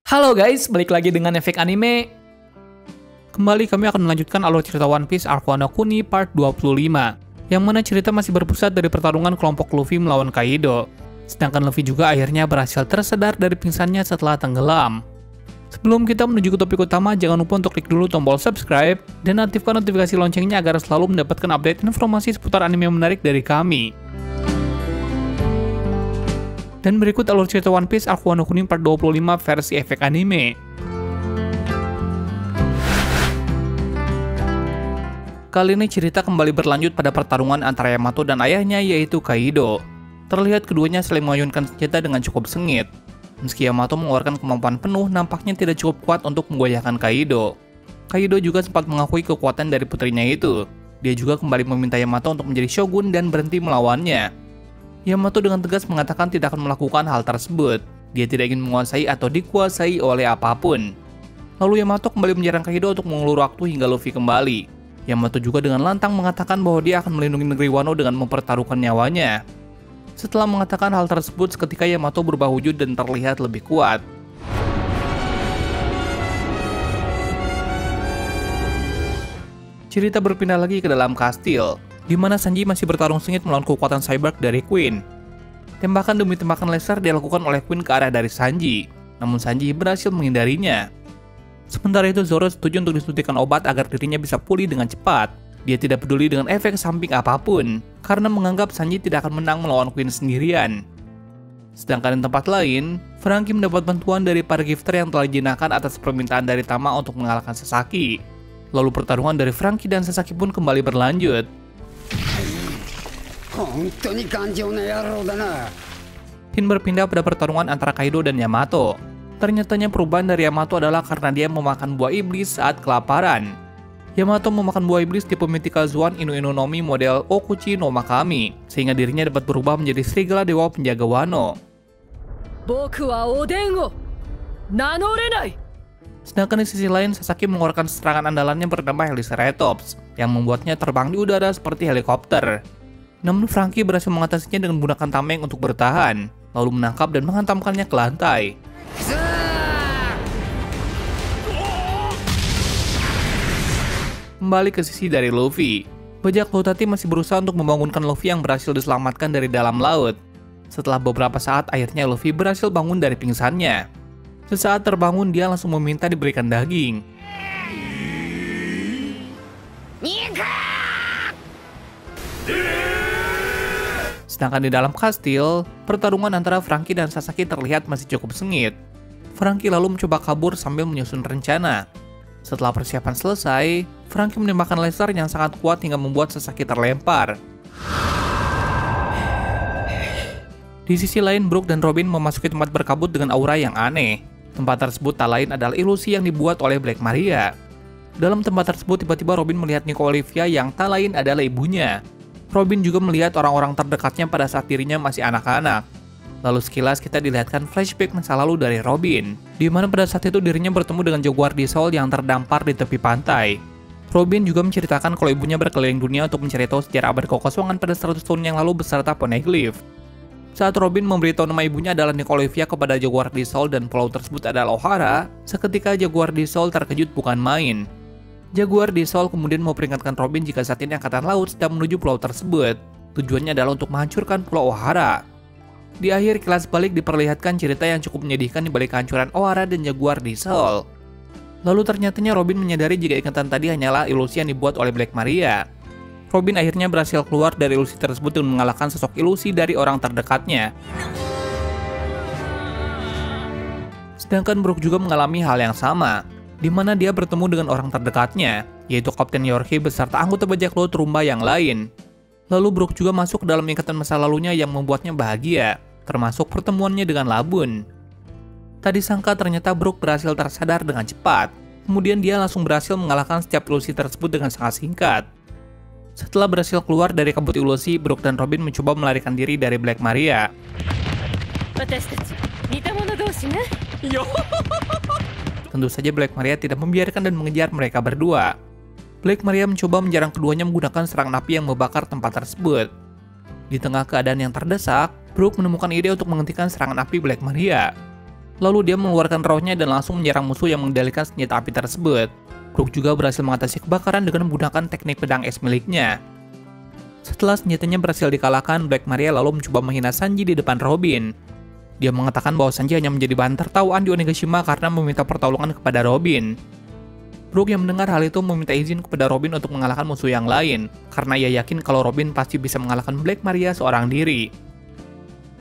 Halo guys, balik lagi dengan Efek Anime. Kembali kami akan melanjutkan alur cerita One Piece Arc Wano Kuni part 25, yang mana cerita masih berpusat dari pertarungan kelompok Luffy melawan Kaido. Sedangkan Luffy juga akhirnya berhasil tersedar dari pingsannya setelah tenggelam. Sebelum kita menuju ke topik utama, jangan lupa untuk klik dulu tombol subscribe dan aktifkan notifikasi loncengnya agar selalu mendapatkan update informasi seputar anime menarik dari kami. Dan berikut alur cerita One Piece Arc Wano Kuni part 25 versi Efek Anime. Kali ini cerita kembali berlanjut pada pertarungan antara Yamato dan ayahnya yaitu Kaido. Terlihat keduanya saling mengayunkan senjata dengan cukup sengit. Meski Yamato mengeluarkan kemampuan penuh, nampaknya tidak cukup kuat untuk menggoyahkan Kaido. Kaido juga sempat mengakui kekuatan dari putrinya itu. Dia juga kembali meminta Yamato untuk menjadi shogun dan berhenti melawannya. Yamato dengan tegas mengatakan tidak akan melakukan hal tersebut. Dia tidak ingin menguasai atau dikuasai oleh apapun. Lalu Yamato kembali menyerang Kaido untuk mengulur waktu hingga Luffy kembali. Yamato juga dengan lantang mengatakan bahwa dia akan melindungi negeri Wano dengan mempertaruhkan nyawanya. Setelah mengatakan hal tersebut, seketika Yamato berubah wujud dan terlihat lebih kuat. Cerita berpindah lagi ke dalam kastil, di mana Sanji masih bertarung sengit melawan kekuatan Cyborg dari Queen. Tembakan demi tembakan laser dilakukan oleh Queen ke arah dari Sanji, namun Sanji berhasil menghindarinya. Sementara itu Zoro setuju untuk disuntikan obat agar dirinya bisa pulih dengan cepat. Dia tidak peduli dengan efek samping apapun, karena menganggap Sanji tidak akan menang melawan Queen sendirian. Sedangkan di tempat lain, Franky mendapat bantuan dari para gifter yang telah dijinakkan atas permintaan dari Tama untuk mengalahkan Sasaki. Lalu pertarungan dari Franky dan Sasaki pun kembali berlanjut. Pin berpindah pada pertarungan antara Kaido dan Yamato. Ternyatanya perubahan dari Yamato adalah karena dia memakan buah iblis saat kelaparan. Yamato memakan buah iblis tipe Mythical Swan Inu Inu no Mi model Okuchi no Makami, sehingga dirinya dapat berubah menjadi serigala dewa penjaga Wano. Sedangkan di sisi lain, Sasaki mengeluarkan serangan andalannya bernama Heliceratops, yang membuatnya terbang di udara seperti helikopter. Namun Franky berhasil mengatasinya dengan menggunakan tameng untuk bertahan, lalu menangkap dan menghantamkannya ke lantai. Kembali ke sisi dari Luffy. Bajak laut hati masih berusaha untuk membangunkan Luffy yang berhasil diselamatkan dari dalam laut. Setelah beberapa saat, akhirnya Luffy berhasil bangun dari pingsannya. Sesaat terbangun, dia langsung meminta diberikan daging. Sedangkan di dalam kastil, pertarungan antara Franky dan Sasaki terlihat masih cukup sengit. Franky lalu mencoba kabur sambil menyusun rencana. Setelah persiapan selesai, Franky menembakkan laser yang sangat kuat hingga membuat Sasaki terlempar. Di sisi lain, Brook dan Robin memasuki tempat berkabut dengan aura yang aneh. Tempat tersebut tak lain adalah ilusi yang dibuat oleh Black Maria. Dalam tempat tersebut, tiba-tiba Robin melihat Nico Olivia yang tak lain adalah ibunya. Robin juga melihat orang-orang terdekatnya pada saat dirinya masih anak-anak. Lalu sekilas kita dilihatkan flashback masa lalu dari Robin, di mana pada saat itu dirinya bertemu dengan Jaguar di Seoul yang terdampar di tepi pantai. Robin juga menceritakan kalau ibunya berkeliling dunia untuk mencari tahu sejarah abad kekosongan pada 100 tahun yang lalu beserta Poneglyph. Saat Robin memberitahu nama ibunya adalah Nico Olivia kepada Jaguar di Seoul dan pulau tersebut adalah Ohara, seketika Jaguar di Seoul terkejut bukan main. Jaguar di Seoul kemudian memperingatkan Robin jika saat ini Angkatan Laut sedang menuju pulau tersebut. Tujuannya adalah untuk menghancurkan Pulau Ohara. Di akhir kilas balik diperlihatkan cerita yang cukup menyedihkan di balik kehancuran Ohara dan Jaguar di Seoul. Lalu ternyatanya Robin menyadari jika ingatan tadi hanyalah ilusi yang dibuat oleh Black Maria. Robin akhirnya berhasil keluar dari ilusi tersebut dengan mengalahkan sosok ilusi dari orang terdekatnya. Sedangkan Brook juga mengalami hal yang sama, di mana dia bertemu dengan orang terdekatnya, yaitu Kapten Yorkie beserta anggota bajak laut Rumba yang lain. Lalu Brook juga masuk ke dalam ikatan masa lalunya yang membuatnya bahagia, termasuk pertemuannya dengan Labun. Tadi sangka ternyata Brook berhasil tersadar dengan cepat, kemudian dia langsung berhasil mengalahkan setiap ilusi tersebut dengan sangat singkat. Setelah berhasil keluar dari kabut ilusi, Brook dan Robin mencoba melarikan diri dari Black Maria. Tentu saja Black Maria tidak membiarkan dan mengejar mereka berdua. Black Maria mencoba menjarang keduanya menggunakan serangan api yang membakar tempat tersebut. Di tengah keadaan yang terdesak, Brook menemukan ide untuk menghentikan serangan api Black Maria. Lalu dia mengeluarkan rohnya dan langsung menyerang musuh yang mengendalikan senjata api tersebut. Brook juga berhasil mengatasi kebakaran dengan menggunakan teknik pedang es miliknya. Setelah senjatanya berhasil dikalahkan, Black Maria lalu mencoba menghina Sanji di depan Robin. Dia mengatakan bahwa Sanji hanya menjadi bahan tertawaan di Onigashima karena meminta pertolongan kepada Robin. Brook yang mendengar hal itu meminta izin kepada Robin untuk mengalahkan musuh yang lain, karena ia yakin kalau Robin pasti bisa mengalahkan Black Maria seorang diri.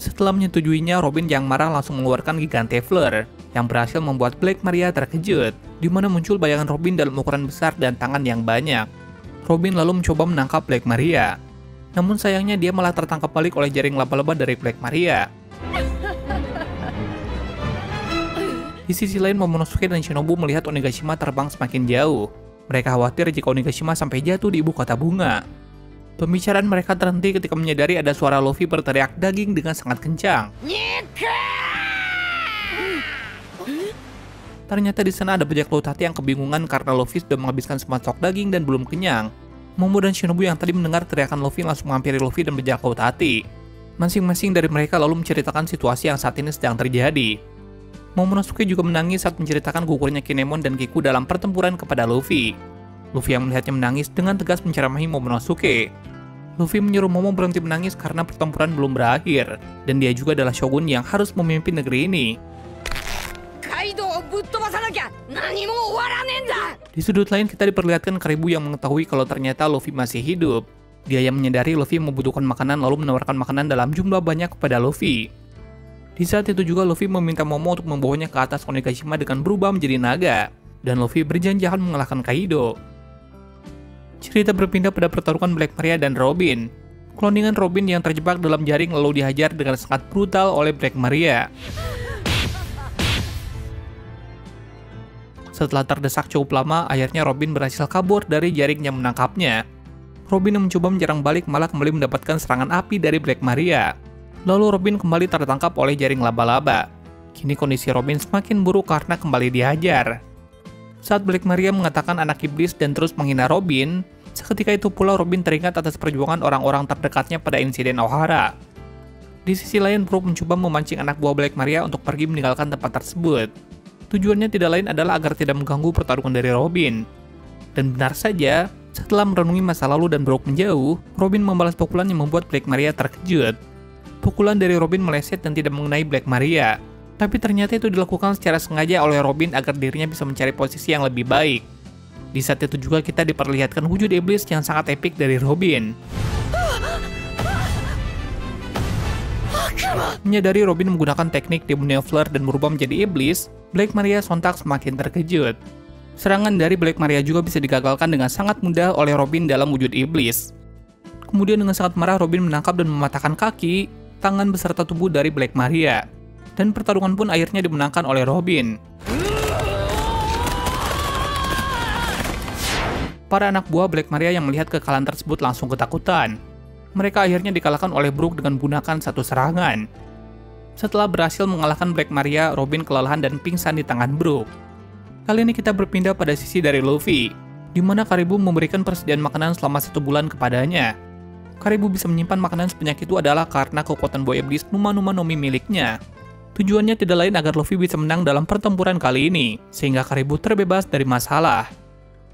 Setelah menyetujuinya, Robin yang marah langsung mengeluarkan Gigante Flare, yang berhasil membuat Black Maria terkejut, di mana muncul bayangan Robin dalam ukuran besar dan tangan yang banyak. Robin lalu mencoba menangkap Black Maria. Namun sayangnya dia malah tertangkap balik oleh jaring laba-laba dari Black Maria. Di sisi lain, Momonosuke dan Shinobu melihat Onigashima terbang semakin jauh. Mereka khawatir jika Onigashima sampai jatuh di ibu kota bunga. Pembicaraan mereka terhenti ketika menyadari ada suara Luffy berteriak daging dengan sangat kencang. Ternyata di sana ada bajak laut hati yang kebingungan karena Luffy sudah menghabiskan semua stok daging dan belum kenyang. Momo dan Shinobu yang tadi mendengar teriakan Luffy langsung menghampiri Luffy dan bajak laut hati. Masing-masing dari mereka lalu menceritakan situasi yang saat ini sedang terjadi. Momonosuke juga menangis saat menceritakan gugurnya Kinemon dan Kiku dalam pertempuran kepada Luffy. Luffy yang melihatnya menangis dengan tegas menceramahi Momonosuke. Luffy menyuruh Momo berhenti menangis karena pertempuran belum berakhir, dan dia juga adalah shogun yang harus memimpin negeri ini. Di sudut lain kita diperlihatkan Karibu yang mengetahui kalau ternyata Luffy masih hidup. Dia yang menyadari Luffy membutuhkan makanan lalu menawarkan makanan dalam jumlah banyak kepada Luffy. Di saat itu juga Luffy meminta Momo untuk membawanya ke atas Onigashima dengan berubah menjadi naga, dan Luffy berjanji akan mengalahkan Kaido. Cerita berpindah pada pertarungan Black Maria dan Robin. Cloningan Robin yang terjebak dalam jaring lalu dihajar dengan sangat brutal oleh Black Maria. Setelah terdesak cukup lama, akhirnya Robin berhasil kabur dari jaring yang menangkapnya. Robin yang mencoba menyerang balik malah kembali mendapatkan serangan api dari Black Maria. Lalu Robin kembali tertangkap oleh jaring laba-laba. Kini kondisi Robin semakin buruk karena kembali dihajar. Saat Black Maria mengatakan anak iblis dan terus menghina Robin, seketika itu pula Robin teringat atas perjuangan orang-orang terdekatnya pada insiden Ohara. Di sisi lain, Brook mencoba memancing anak buah Black Maria untuk pergi meninggalkan tempat tersebut. Tujuannya tidak lain adalah agar tidak mengganggu pertarungan dari Robin. Dan benar saja, setelah merenungi masa lalu dan Brook menjauh, Robin membalas pukulan yang membuat Black Maria terkejut. Pukulan dari Robin meleset dan tidak mengenai Black Maria. Tapi ternyata itu dilakukan secara sengaja oleh Robin agar dirinya bisa mencari posisi yang lebih baik. Di saat itu juga kita diperlihatkan wujud iblis yang sangat epik dari Robin. Menyadari Robin menggunakan teknik Demonio Flare dan berubah menjadi iblis, Black Maria sontak semakin terkejut. Serangan dari Black Maria juga bisa digagalkan dengan sangat mudah oleh Robin dalam wujud iblis. Kemudian dengan sangat marah Robin menangkap dan mematahkan kaki, tangan beserta tubuh dari Black Maria. Dan pertarungan pun akhirnya dimenangkan oleh Robin. Para anak buah Black Maria yang melihat kekalahan tersebut langsung ketakutan. Mereka akhirnya dikalahkan oleh Brook dengan menggunakan satu serangan. Setelah berhasil mengalahkan Black Maria, Robin kelelahan dan pingsan di tangan Brook. Kali ini kita berpindah pada sisi dari Luffy, di mana Karibu memberikan persediaan makanan selama 1 bulan kepadanya. Karibu bisa menyimpan makanan sebanyak itu adalah karena kekuatan buah iblis Numa Numa Nomi miliknya. Tujuannya tidak lain agar Luffy bisa menang dalam pertempuran kali ini, sehingga Karibu terbebas dari masalah.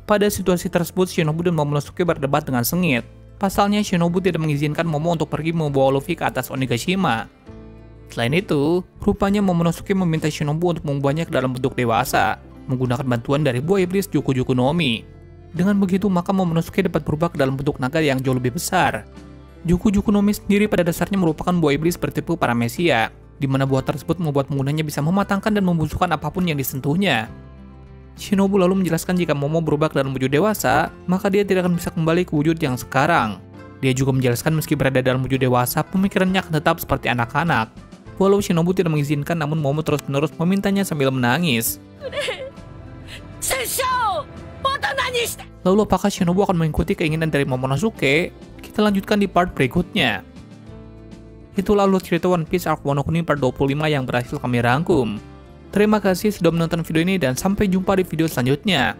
Pada situasi tersebut, Shinobu dan Momonosuke berdebat dengan sengit. Pasalnya, Shinobu tidak mengizinkan Momo untuk pergi membawa Luffy ke atas Onigashima. Selain itu, rupanya Momonosuke meminta Shinobu untuk membawanya ke dalam bentuk dewasa, menggunakan bantuan dari buah iblis Juku Juku Nomi. Dengan begitu, maka Momonosuke dapat berubah ke dalam bentuk naga yang jauh lebih besar. Juku Juku Nomi sendiri pada dasarnya merupakan buah iblis bertipe Paramecia, di mana buah tersebut membuat penggunanya bisa mematangkan dan membusukkan apapun yang disentuhnya. Shinobu lalu menjelaskan jika Momo berubah ke dalam wujud dewasa, maka dia tidak akan bisa kembali ke wujud yang sekarang. Dia juga menjelaskan meski berada dalam wujud dewasa, pemikirannya akan tetap seperti anak-anak. Walau Shinobu tidak mengizinkan, namun Momo terus-menerus memintanya sambil menangis. Lalu apakah Shinobu akan mengikuti keinginan dari Momonosuke? Kita lanjutkan di part berikutnya. Itulah alur cerita One Piece Arc Wano Kuni part 25 yang berhasil kami rangkum. Terima kasih sudah menonton video ini dan sampai jumpa di video selanjutnya.